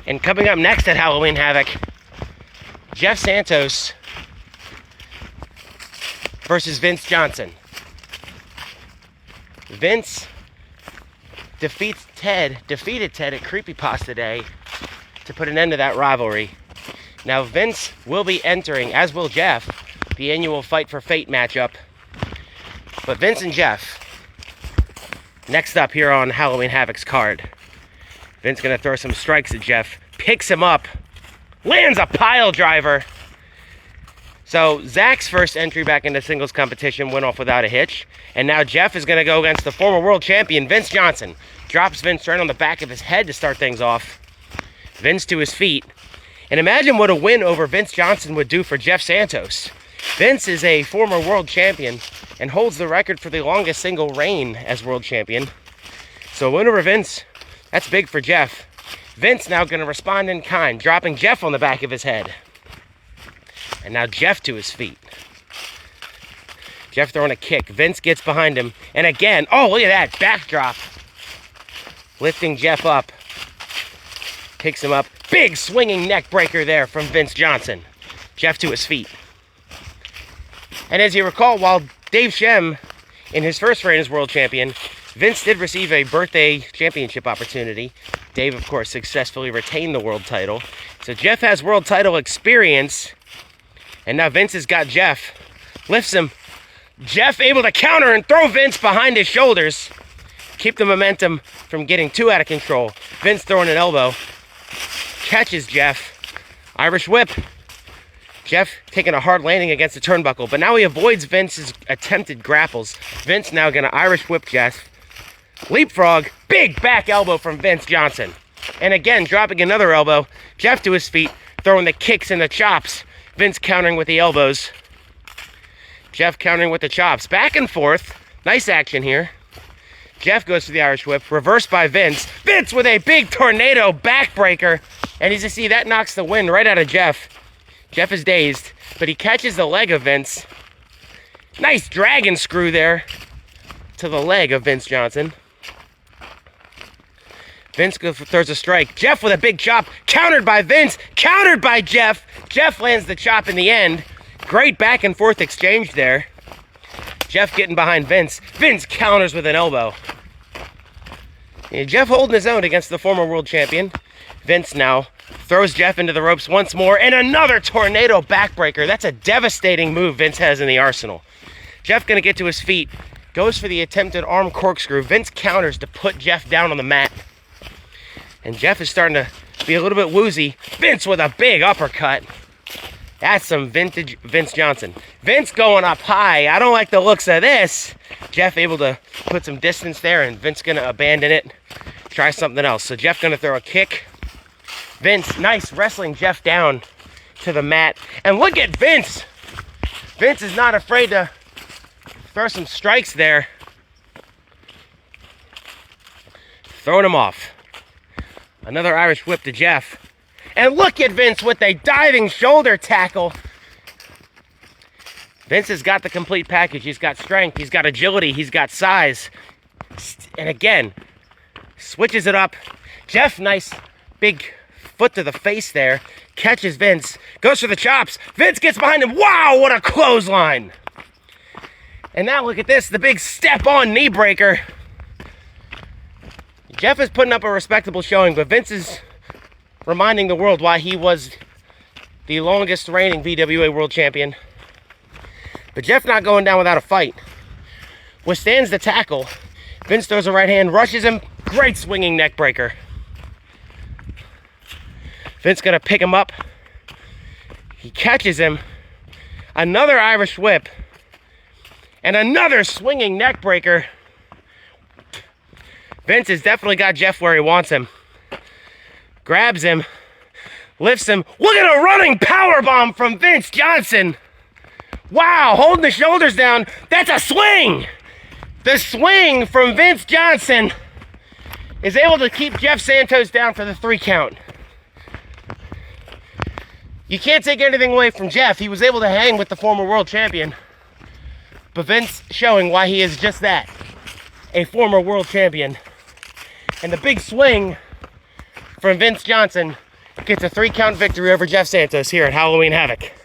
And coming up next at Halloween Havoc, Jeff Santos versus Vince Johnson. Vince defeated Ted at Creepypasta Day to put an end to that rivalry. Now Vince will be entering, as will Jeff, the annual Fight for Fate matchup. But Vince and Jeff, next up here on Halloween Havoc's card. Vince gonna throw some strikes at Jeff, picks him up, lands a pile driver. So Zach's first entry back into singles competition went off without a hitch. And now Jeff is gonna go against the former world champion, Vince Johnson. Drops Vince right on the back of his head to start things off. Vince to his feet. And imagine what a win over Vince Johnson would do for Jeff Santos. Vince is a former world champion and holds the record for the longest single reign as world champion. So a win over Vince, that's big for Jeff. Vince now going to respond in kind, dropping Jeff on the back of his head. And now Jeff to his feet. Jeff throwing a kick. Vince gets behind him. And again, oh, look at that backdrop. Lifting Jeff up. Picks him up. Big swinging neck breaker there from Vince Johnson. Jeff to his feet. And as you recall, while Dave Shem, in his first reign as world champion, Vince did receive a birthday championship opportunity. Dave, of course, successfully retained the world title. So Jeff has world title experience. And now Vince has got Jeff. Lifts him. Jeff able to counter and throw Vince behind his shoulders. Keep the momentum from getting too out of control. Vince throwing an elbow. Catches Jeff. Irish whip. Jeff taking a hard landing against the turnbuckle, but now he avoids Vince's attempted grapples. Vince now going to Irish whip Jeff. Leapfrog. Big back elbow from Vince Johnson. And again, dropping another elbow. Jeff to his feet, throwing the kicks and the chops. Vince countering with the elbows. Jeff countering with the chops. Back and forth. Nice action here. Jeff goes for the Irish whip. Reversed by Vince. Vince with a big tornado backbreaker. And as you see, that knocks the wind right out of Jeff. Jeff is dazed, but he catches the leg of Vince. Nice dragon screw there to the leg of Vince Johnson. Vince throws a strike. Jeff with a big chop. Countered by Vince. Countered by Jeff. Jeff lands the chop in the end. Great back and forth exchange there. Jeff getting behind Vince. Vince counters with an elbow. And Jeff holding his own against the former world champion. Vince now throws Jeff into the ropes once more. And another tornado backbreaker. That's a devastating move Vince has in the arsenal. Jeff going to get to his feet. Goes for the attempted arm corkscrew. Vince counters to put Jeff down on the mat. And Jeff is starting to be a little bit woozy. Vince with a big uppercut. That's some vintage Vince Johnson. Vince going up high. I don't like the looks of this. Jeff able to put some distance there, and Vince going to abandon it. Try something else. So Jeff going to throw a kick. Vince, nice wrestling Jeff down to the mat. And look at Vince. Vince is not afraid to throw some strikes there. Throwing him off. Another Irish whip to Jeff. And look at Vince with a diving shoulder tackle. Vince has got the complete package. He's got strength. He's got agility. He's got size. And again, switches it up. Jeff, nice big foot to the face there. Catches Vince. Goes for the chops. Vince gets behind him. Wow, what a clothesline. And now look at this. The big step-on knee breaker. Jeff is putting up a respectable showing, but Vince is reminding the world why he was the longest reigning VWA World Champion. But Jeff not going down without a fight. Withstands the tackle. Vince throws a right hand, rushes him. Great swinging neck breaker. Vince gonna pick him up. He catches him. Another Irish whip. And another swinging neck breaker. Vince has definitely got Jeff where he wants him. Grabs him. Lifts him. Look at a running powerbomb from Vince Johnson. Wow, holding the shoulders down. That's a swing. The swing from Vince Johnson is able to keep Jeff Santos down for the 3 count. You can't take anything away from Jeff. He was able to hang with the former world champion. But Vince showing why he is just that. A former world champion. And the big swing from Vince Johnson gets a 3-count victory over Jeff Santos here at Halloween Havoc.